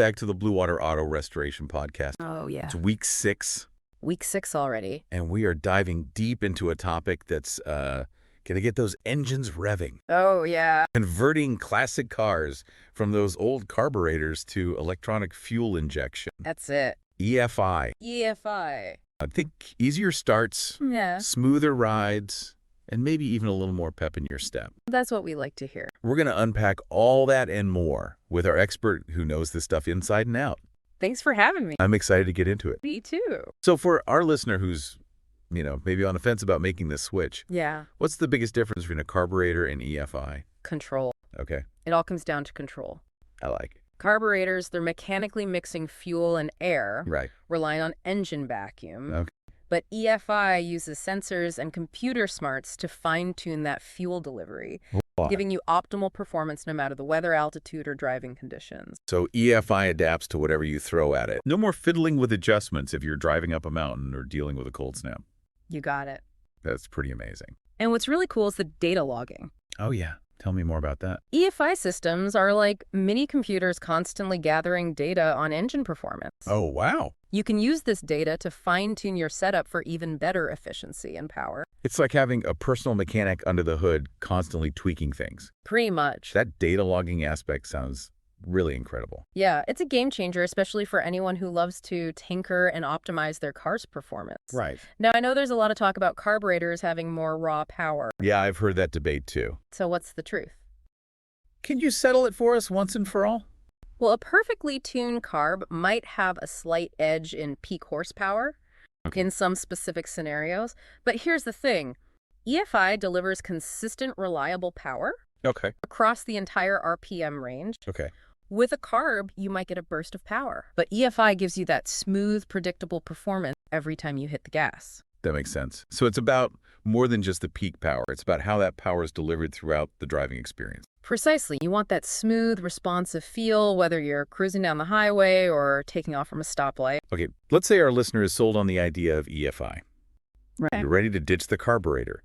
back to the Bluewater Auto Restoration Podcast. Oh, yeah. It's week 6. Week 6 already. And we are diving deep into a topic that's going to get those engines revving. Oh, yeah. Converting classic cars from those old carburetors to electronic fuel injection. That's it. EFI. EFI. I think easier starts, Yeah. smoother rides, and maybe even a little more pep in your step. That's what we like to hear. We're going to unpack all that and more with our expert who knows this stuff inside and out. Thanks for having me. I'm excited to get into it. Me too. So for our listener who's, maybe on the fence about making this switch, Yeah. what's the biggest difference between a carburetor and EFI? Control. Okay, It all comes down to control. I like it. Carburetors, they're mechanically mixing fuel and air, Right. relying on engine vacuum. Okay. But EFI uses sensors and computer smarts to fine-tune that fuel delivery, giving you optimal performance no matter the weather, altitude, or driving conditions. So EFI adapts to whatever you throw at it. No more fiddling with adjustments if you're driving up a mountain or dealing with a cold snap. You got it. That's pretty amazing. And what's really cool is the data logging. Oh, yeah. Tell me more about that. EFI systems are like mini computers constantly gathering data on engine performance. Oh, wow. You can use this data to fine-tune your setup for even better efficiency and power. It's like having a personal mechanic under the hood constantly tweaking things. Pretty much. That data logging aspect sounds really incredible. Yeah, it's a game changer, especially for anyone who loves to tinker and optimize their car's performance. Right. Now, I know there's a lot of talk about carburetors having more raw power. Yeah, I've heard that debate too. So what's the truth? Can you settle it for us once and for all? Well, a perfectly tuned carb might have a slight edge in peak horsepower in some specific scenarios. But here's the thing. EFI delivers consistent, reliable power across the entire RPM range. Okay. With a carb, you might get a burst of power. But EFI gives you that smooth, predictable performance every time you hit the gas. That makes sense. So it's about more than just the peak power. It's about how that power is delivered throughout the driving experience. Precisely. You want that smooth, responsive feel, whether you're cruising down the highway or taking off from a stoplight. Okay, let's say our listener is sold on the idea of EFI. Right. You're ready to ditch the carburetor.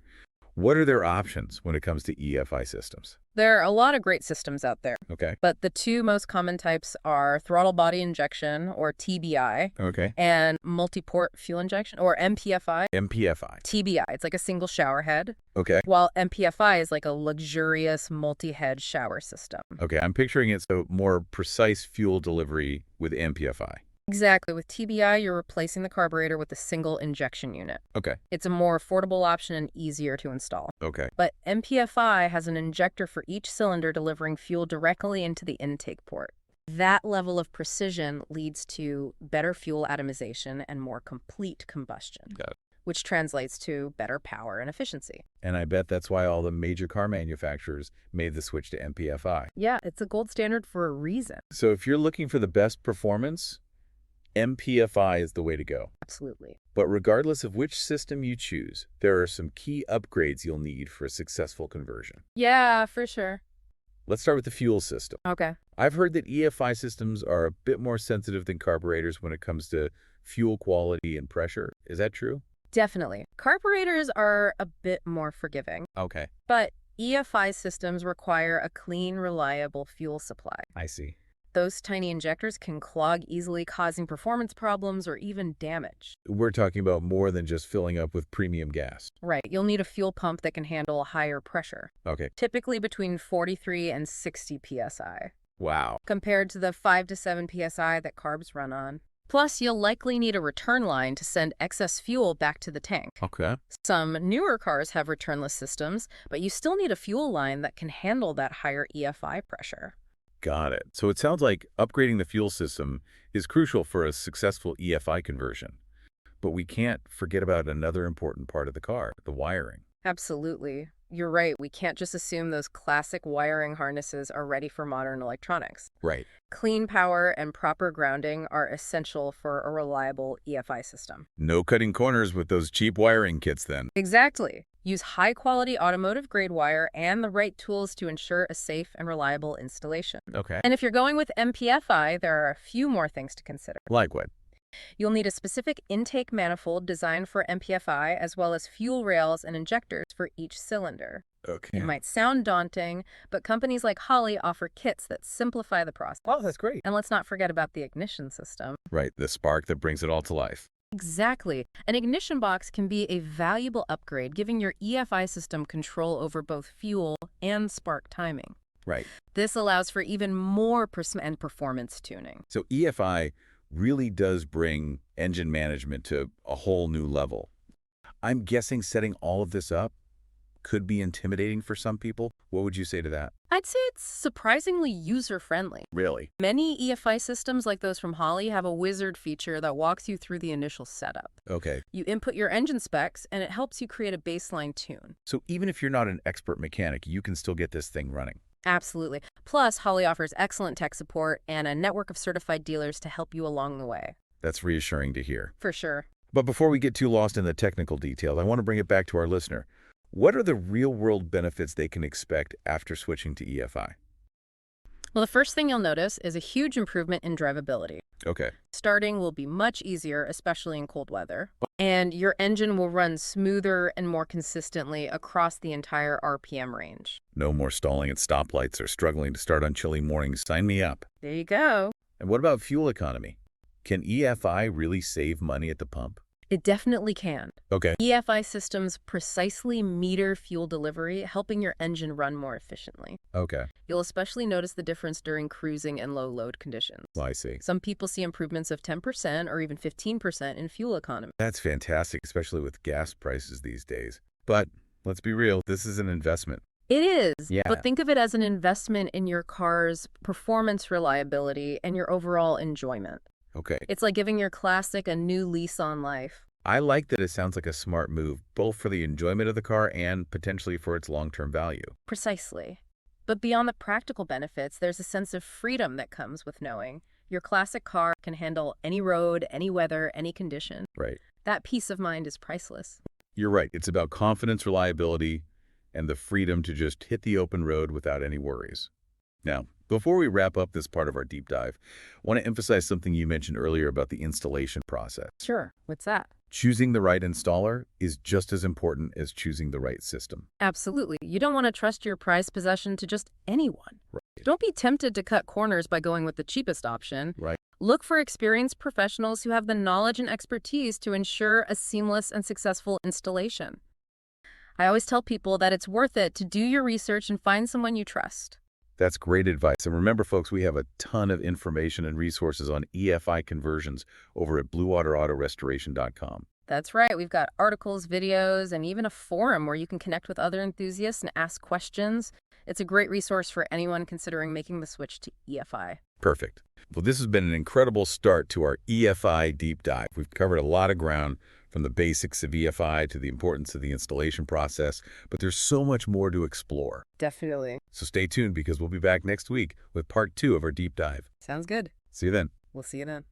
What are their options when it comes to EFI systems? There are a lot of great systems out there. Okay. But the two most common types are throttle body injection, or TBI, Okay. and multi-port fuel injection, or MPFI. MPFI. TBI, it's like a single shower head, Okay. while MPFI is like a luxurious multi-head shower system. Okay, I'm picturing it so more precise fuel delivery with MPFI. Exactly. With TBI, you're replacing the carburetor with a single injection unit. Okay. It's a more affordable option and easier to install. Okay. But MPFI has an injector for each cylinder delivering fuel directly into the intake port. That level of precision leads to better fuel atomization and more complete combustion, Got it. which translates to better power and efficiency. And I bet that's why all the major car manufacturers made the switch to MPFI. Yeah, it's a gold standard for a reason. So if you're looking for the best performance, MPFI is the way to go. Absolutely. But regardless of which system you choose, there are some key upgrades you'll need for a successful conversion. Yeah, for sure. Let's start with the fuel system. Okay. I've heard that EFI systems are a bit more sensitive than carburetors when it comes to fuel quality and pressure. Is that true? Definitely. Carburetors are a bit more forgiving, Okay. but EFI systems require a clean, reliable fuel supply. I see. Those tiny injectors can clog easily, causing performance problems or even damage. We're talking about more than just filling up with premium gas. Right, you'll need a fuel pump that can handle higher pressure, Okay. typically between 43 and 60 psi, Wow. compared to the 5 to 7 psi that carbs run on. Plus, you'll likely need a return line to send excess fuel back to the tank. Okay. Some newer cars have returnless systems, but you still need a fuel line that can handle that higher EFI pressure. Got it. So it sounds like upgrading the fuel system is crucial for a successful EFI conversion. But we can't forget about another important part of the car, the wiring. Absolutely. You're right. We can't just assume those classic wiring harnesses are ready for modern electronics. Right. Clean power and proper grounding are essential for a reliable EFI system. No cutting corners with those cheap wiring kits then. Exactly. Use high-quality automotive-grade wire and the right tools to ensure a safe and reliable installation. Okay. And if you're going with MPFI, there are a few more things to consider. Like what? You'll need a specific intake manifold designed for MPFI, as well as fuel rails and injectors for each cylinder. Okay. It might sound daunting, but companies like Holley offer kits that simplify the process. Oh, that's great. And let's not forget about the ignition system. Right, the spark that brings it all to life. Exactly. An ignition box can be a valuable upgrade, giving your EFI system control over both fuel and spark timing. Right. This allows for even more performance tuning. So EFI really does bring engine management to a whole new level. I'm guessing setting all of this up could be intimidating for some people. What would you say to that? I'd say it's surprisingly user-friendly. Really? Many EFI systems like those from Holley have a wizard feature that walks you through the initial setup. Okay. You input your engine specs, and it helps you create a baseline tune. So even if you're not an expert mechanic, you can still get this thing running. Absolutely. Plus, Holley offers excellent tech support and a network of certified dealers to help you along the way. That's reassuring to hear. For sure. But before we get too lost in the technical details, I want to bring it back to our listener. What are the real-world benefits they can expect after switching to EFI? Well, the first thing you'll notice is a huge improvement in drivability. Okay. Starting will be much easier, especially in cold weather. And your engine will run smoother and more consistently across the entire RPM range. No more stalling at stoplights or struggling to start on chilly mornings. Sign me up. There you go. And what about fuel economy? Can EFI really save money at the pump? It definitely can. Okay. EFI systems precisely meter fuel delivery, helping your engine run more efficiently. Okay. You'll especially notice the difference during cruising and low load conditions. Well, I see. Some people see improvements of 10% or even 15% in fuel economy. That's fantastic, especially with gas prices these days. But let's be real, this is an investment. It is, Yeah. but think of it as an investment in your car's performance reliability and your overall enjoyment. Okay. It's like giving your classic a new lease on life. I like that it sounds like a smart move, both for the enjoyment of the car and potentially for its long-term value. Precisely. But beyond the practical benefits, there's a sense of freedom that comes with knowing your classic car can handle any road, any weather, any condition. Right. That peace of mind is priceless. You're right. It's about confidence, reliability, and the freedom to just hit the open road without any worries. Now, before we wrap up this part of our deep dive, I want to emphasize something you mentioned earlier about the installation process. Sure. What's that? Choosing the right installer is just as important as choosing the right system. Absolutely. You don't want to trust your prized possession to just anyone. Right. Don't be tempted to cut corners by going with the cheapest option. Right. Look for experienced professionals who have the knowledge and expertise to ensure a seamless and successful installation. I always tell people that it's worth it to do your research and find someone you trust. That's great advice. And remember, folks, we have a ton of information and resources on EFI conversions over at BlueWaterAutoRestoration.com. That's right. We've got articles, videos, and even a forum where you can connect with other enthusiasts and ask questions. It's a great resource for anyone considering making the switch to EFI. Perfect. Well, this has been an incredible start to our EFI deep dive. We've covered a lot of ground, from the basics of EFI to the importance of the installation process, but there's so much more to explore. Definitely. So stay tuned, because we'll be back next week with part 2 of our deep dive. Sounds good. See you then. We'll see you then.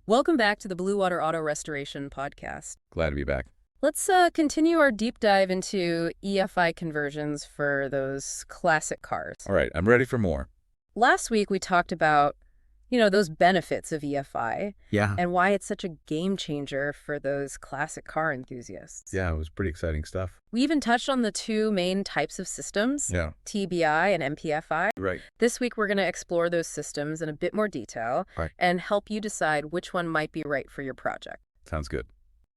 Welcome back to the Blue Water Auto Restoration podcast. Glad to be back. Let's continue our deep dive into EFI conversions for those classic cars. All right, I'm ready for more. Last week we talked about, those benefits of EFI Yeah. and why it's such a game changer for those classic car enthusiasts. Yeah, it was pretty exciting stuff. We even touched on the two main types of systems, Yeah. TBI and MPFI. Right. This week we're going to explore those systems in a bit more detail Right. and help you decide which one might be right for your project. Sounds good.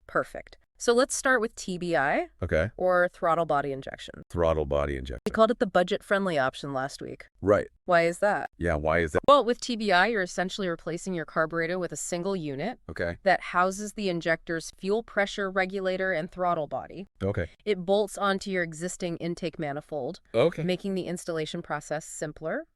Perfect. So let's start with TBI, Okay. or throttle body injection. Throttle body injection. We called it the budget-friendly option last week. Right. Why is that? Yeah, why is that? Well, with TBI, you're essentially replacing your carburetor with a single unit Okay. that houses the injector's fuel pressure regulator and throttle body. Okay. It bolts onto your existing intake manifold, Okay. making the installation process simpler.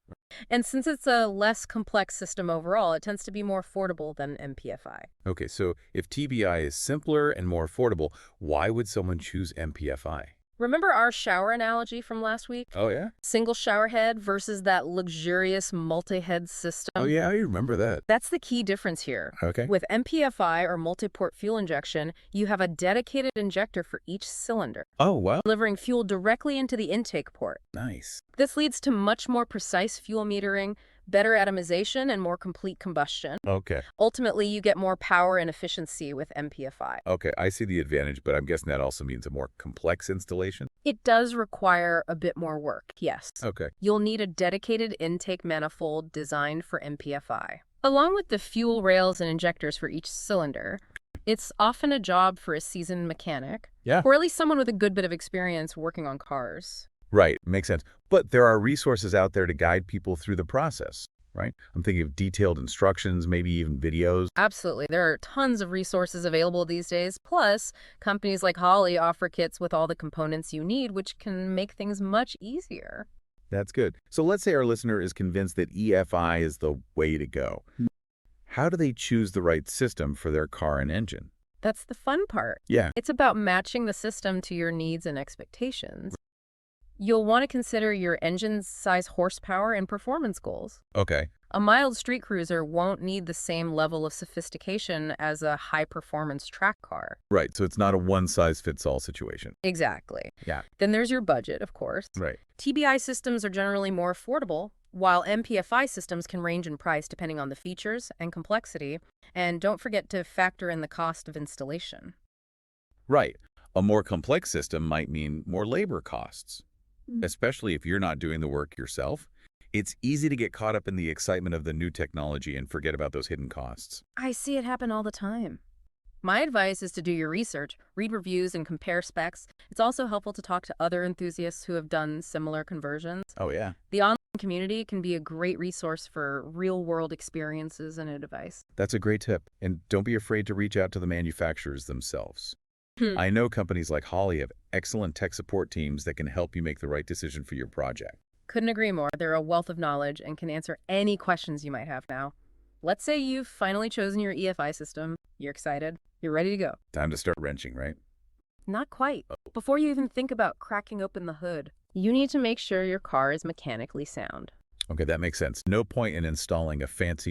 And since it's a less complex system overall, it tends to be more affordable than MPFI. Okay, so if TBI is simpler and more affordable, why would someone choose MPFI? Remember our shower analogy from last week? Oh, yeah? Single shower head versus that luxurious multi-head system. Oh, yeah, I remember that. That's the key difference here. Okay. With MPFI, or multi-port fuel injection, you have a dedicated injector for each cylinder, Oh, wow. delivering fuel directly into the intake port. Nice. This leads to much more precise fuel metering, better atomization, and more complete combustion. Okay. Ultimately, you get more power and efficiency with MPFI. Okay, I see the advantage, but I'm guessing that also means a more complex installation? It does require a bit more work, yes. Okay. You'll need a dedicated intake manifold designed for MPFI, along with the fuel rails and injectors for each cylinder. It's often a job for a seasoned mechanic, Yeah. or at least someone with a good bit of experience working on cars. Right, makes sense. But there are resources out there to guide people through the process, right? I'm thinking of detailed instructions, maybe even videos. Absolutely. There are tons of resources available these days. Plus, companies like Holley offer kits with all the components you need, which can make things much easier. That's good. So let's say our listener is convinced that EFI is the way to go. How do they choose the right system for their car and engine? That's the fun part. Yeah. It's about matching the system to your needs and expectations. You'll want to consider your engine's size, horsepower, and performance goals. Okay. A mild street cruiser won't need the same level of sophistication as a high-performance track car. Right, so it's not a one-size-fits-all situation. Exactly. Yeah. Then there's your budget, of course. Right. TBI systems are generally more affordable, while MPFI systems can range in price depending on the features and complexity. And don't forget to factor in the cost of installation. Right. A more complex system might mean more labor costs, especially if you're not doing the work yourself. It's easy to get caught up in the excitement of the new technology and forget about those hidden costs. I see it happen all the time. My advice is to do your research, read reviews, and compare specs. It's also helpful to talk to other enthusiasts who have done similar conversions. Oh, yeah. The online community can be a great resource for real-world experiences and advice. That's a great tip. And don't be afraid to reach out to the manufacturers themselves. I know companies like Holley have excellent tech support teams that can help you make the right decision for your project. Couldn't agree more. They're a wealth of knowledge and can answer any questions you might have now. Let's say you've finally chosen your EFI system. You're excited. You're ready to go. Time to start wrenching, right? Not quite. Before you even think about cracking open the hood, you need to make sure your car is mechanically sound. Okay, that makes sense. No point in installing a fancy